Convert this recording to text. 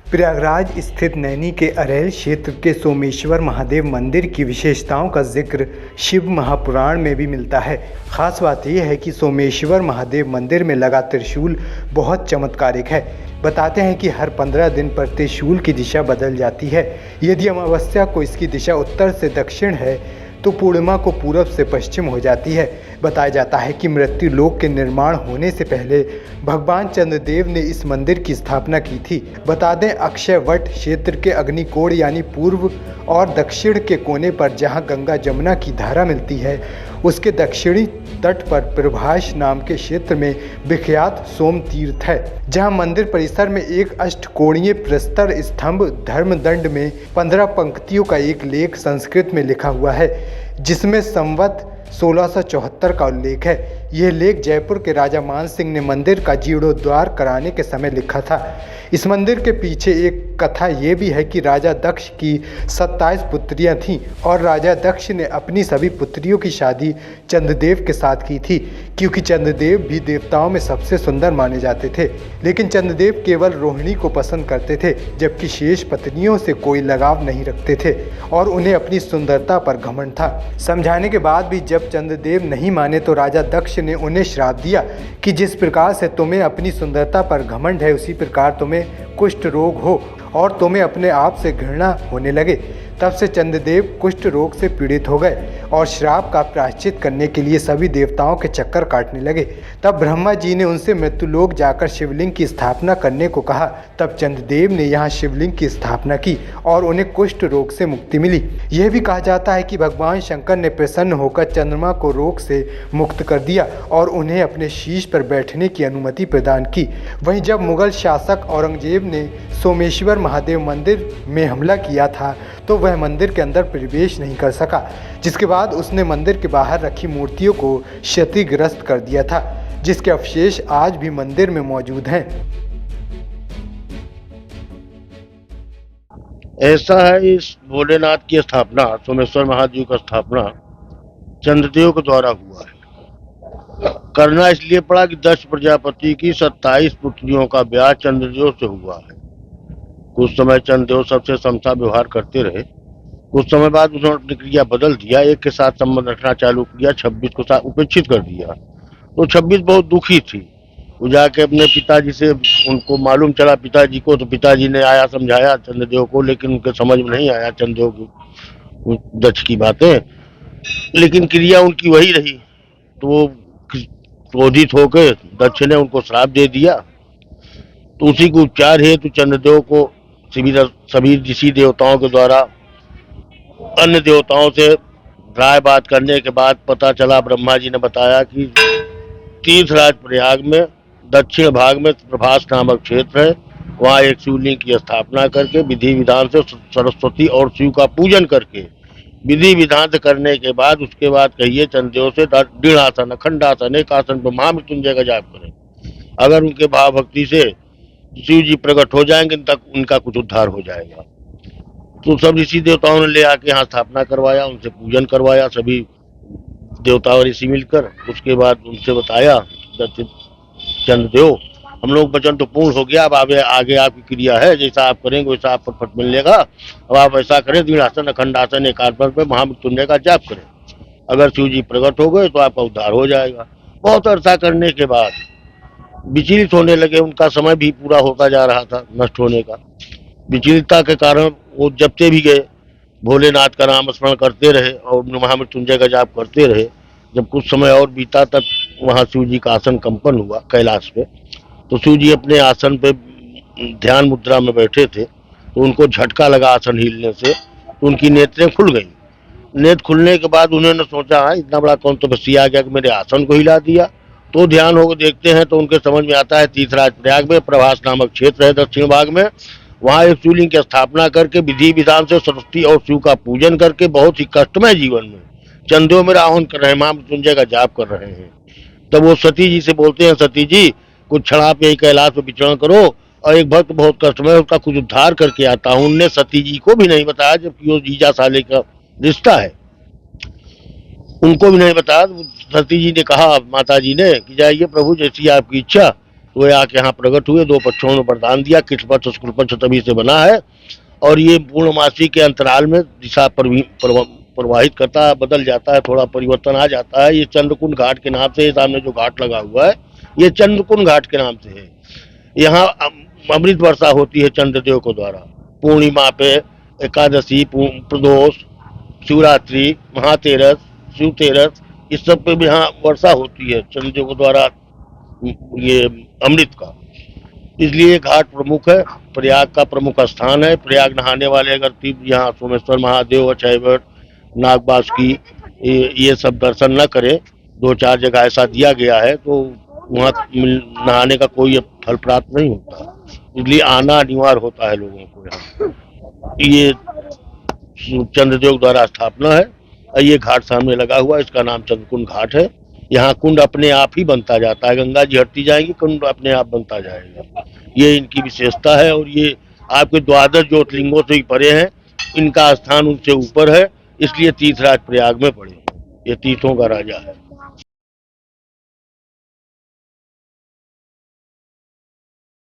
प्रयागराज स्थित नैनी के अरैल क्षेत्र के सोमेश्वर महादेव मंदिर की विशेषताओं का जिक्र शिव महापुराण में भी मिलता है। खास बात यह है कि सोमेश्वर महादेव मंदिर में लगा त्रिशूल बहुत चमत्कारिक है। बताते हैं कि हर 15 दिन पर त्रिशूल की दिशा बदल जाती है। यदि अमावस्या को इसकी दिशा उत्तर से दक्षिण है तो पूर्णिमा को पूरब से पश्चिम हो जाती है। बताया जाता है कि मृत्यु लोक के निर्माण होने से पहले भगवान चंद्रदेव ने इस मंदिर की स्थापना की थी। बता दें, अक्षय वट क्षेत्र के अग्निकोण यानी पूर्व और दक्षिण के कोने पर जहां गंगा जमुना की धारा मिलती है, उसके दक्षिणी तट पर प्रभास नाम के क्षेत्र में विख्यात सोम तीर्थ है, जहां मंदिर परिसर में एक अष्टकोणीय प्रस्तर स्तंभ धर्मदंड में 15 पंक्तियों का एक लेख संस्कृत में लिखा हुआ है, जिसमें संवत 1674 का उल्लेख है। यह लेख जयपुर के राजा मान सिंह ने मंदिर का जीर्णोद्धार कराने के समय लिखा था। इस मंदिर के पीछे एक कथा ये भी है कि राजा दक्ष की 27 पुत्रियां थीं और राजा दक्ष ने अपनी सभी पुत्रियों की शादी चंद्रदेव के साथ की थी, क्योंकि चंद्रदेव भी देवताओं में सबसे सुंदर माने जाते थे। लेकिन चंद्रदेव केवल रोहिणी को पसंद करते थे, जबकि शेष पत्नियों से कोई लगाव नहीं रखते थे और उन्हें अपनी सुंदरता पर घमंड था। समझाने के बाद भी जब चंद्रदेव नहीं माने तो राजा दक्ष ने उन्हें श्राप दिया कि जिस प्रकार से तुम्हें अपनी सुंदरता पर घमंड है, उसी प्रकार तुम्हें कुष्ठ रोग हो और तुम्हें अपने आप से घृणा होने लगे। तब से चंद्रदेव कुष्ठ रोग से पीड़ित हो गए और श्राप का प्रायश्चित करने के लिए सभी देवताओं के चक्कर काटने लगे। तब ब्रह्मा जी ने उनसे मृत्युलोक जाकर शिवलिंग की स्थापना करने को कहा। तब चंद्रदेव ने यहाँ शिवलिंग की स्थापना की और उन्हें कुष्ठ रोग से मुक्ति मिली। यह भी कहा जाता है कि भगवान शंकर ने प्रसन्न होकर चंद्रमा को रोग से मुक्त कर दिया और उन्हें अपने शीश पर बैठने की अनुमति प्रदान की। वहीं जब मुगल शासक औरंगजेब ने सोमेश्वर महादेव मंदिर में हमला किया था तो वह मंदिर के अंदर प्रवेश नहीं कर सका, जिसके बाद उसने मंदिर के बाहर रखी मूर्तियों को क्षतिग्रस्त कर दिया था, जिसके अवशेष आज भी मंदिर में मौजूद हैं। ऐसा है, इस भोलेनाथ की स्थापना, सोमेश्वर महादेव का स्थापना चंद्रदेव के द्वारा हुआ है। करना इसलिए पड़ा कि दक्ष प्रजापति की 27 पुत्रियों का ब्याह चंद्रदेव से हुआ है। कुछ समय चंद्रदेव सबसे समता व्यवहार करते रहे। कुछ समय बाद उन्होंने अपनी क्रिया बदल दिया, एक के साथ संबंध रखना चालू किया, 26 को साथ उपेक्षित कर दिया। तो 26 बहुत दुखी थी। वो जाके अपने पिताजी से, उनको मालूम चला पिताजी को, तो पिताजी ने आया समझाया चंद्रदेव को, लेकिन उनके समझ में नहीं आया चंद्रदेव की दक्ष की बातें, लेकिन क्रिया उनकी वही रही। तो वो क्रोधित होकर दक्ष ने उनको श्राप दे दिया। तो उसी के उपचार हेतु चंद्रदेव को सभी ऋषि देवताओं के द्वारा अन्य देवताओं से राय बात करने के बाद पता चला, ब्रह्मा जी ने बताया कि तीर्थराज प्रयाग में दक्षिण भाग में प्रभास नामक क्षेत्र है, वहाँ एक शिवलिंग की स्थापना करके विधि विधान से सरस्वती और शिव का पूजन करके विधि विधान से करने के बाद उसके बाद कहिए चंद्रदेव से दृढ़ आसन, अखंड आसन, एक आसन पर महामृत्युंजय का जाप करें। अगर उनके भाव भक्ति से शिव जी प्रकट हो जाएंगे तक उनका कुछ उद्धार हो जाएगा। तो सब ऋषि देवताओं ने ले आके यहाँ स्थापना करवाया, उनसे पूजन करवाया, सभी देवता और ऋषि मिलकर। उसके बाद उनसे बताया चंद्रदेव, हम लोग वचन तो पूर्ण हो गया, अब आगे आपकी क्रिया है, जैसा आप करेंगे वैसा आपको फल मिलेगा। अब आप ऐसा करें, दृढ़ासन, अखंडासन, एक आसन पर महामृत्युंजय का जाप करें। अगर शिव जी प्रकट हो गए तो आपका उद्धार हो जाएगा। बहुत अर्सा करने के बाद विचलित होने लगे, उनका समय भी पूरा होता जा रहा था नष्ट होने का। विचलितता के कारण वो जपते भी गए, भोलेनाथ का नाम स्मरण करते रहे और महामृत्युंजय का जाप करते रहे। जब कुछ समय और बीता तब वहाँ शिव जी का आसन कंपन हुआ कैलाश पे। तो शिव जी अपने आसन पे ध्यान मुद्रा में बैठे थे, तो उनको झटका लगा आसन हिलने से, तो उनकी नेत्रें खुल गई। नेत्र खुलने के बाद उन्होंने सोचा, इतना बड़ा कौन तो बसी आ गया कि मेरे आसन को हिला दिया। तो ध्यान होकर देखते हैं तो उनके समझ में आता है तीर्थराज प्रयाग में प्रभास नामक क्षेत्र है दक्षिण भाग में, वहाँ एक शिवलिंग की स्थापना करके विधि विधान से सरस्वती और शिव का पूजन करके बहुत ही कष्टमय जीवन में चंद्रदेव में राहन कर रहे हैं, महामृत्युंजय का जाप कर रहे हैं। तब वो सती जी से बोलते हैं, सती जी कुछ क्षण आप यही कैलाश में विचरण करो और एक भक्त बहुत कष्टमय उसका कुछ उद्धार करके आता हूँ। उनने सती जी को भी नहीं बताया, जबकि वो जीजा साले का रिश्ता है, उनको भी नहीं बताया। सती जी ने कहा माता जी ने कि जाइए प्रभु, जैसी आपकी इच्छा, तो ये आके यहाँ प्रकट हुए, दो पक्षों ने वरदान दिया, कृष्ण पक्ष शुक्ल पक्ष तभी से बना है और ये पूर्णमासी के अंतराल में दिशा प्रवाहित करता है, बदल जाता है, थोड़ा परिवर्तन आ जाता है। ये चंद्रकुंड घाट के नाम से, सामने जो घाट लगा हुआ है ये चंद्रकुंड घाट के नाम से है। यहाँ अमृत वर्षा होती है चंद्रदेव को द्वारा, पूर्णिमा पे, एकादशी, प्रदोष, शिवरात्रि, महातेरस, शिव तेरस, इस सब पे भी यहाँ वर्षा होती है चंद्रदेव के द्वारा ये अमृत का। इसलिए ये घाट प्रमुख है, प्रयाग का प्रमुख स्थान है। प्रयाग नहाने वाले अगर तीर्थ यहाँ सोमेश्वर महादेव, अक्षयवट, नागबासुकी ये सब दर्शन न करें, दो चार जगह ऐसा दिया गया है, तो वहाँ नहाने का कोई फल प्राप्त नहीं होता। इसलिए आना अनिवार्य होता है लोगों को यहाँ। ये चंद्रदेव द्वारा स्थापना है और ये घाट सामने लगा हुआ है, इसका नाम चंद्रकुंड घाट है। यहाँ कुंड अपने आप ही बनता जाता है, गंगा जी हटती जाएगी, कुंड अपने आप बनता जाएगा। ये इनकी विशेषता है और ये आपके द्वादश ज्योतिर्लिंगों से ही परे हैं, इनका स्थान उनसे ऊपर है, इसलिए तीर्थराज प्रयाग में पड़े। ये तीर्थों का राजा है।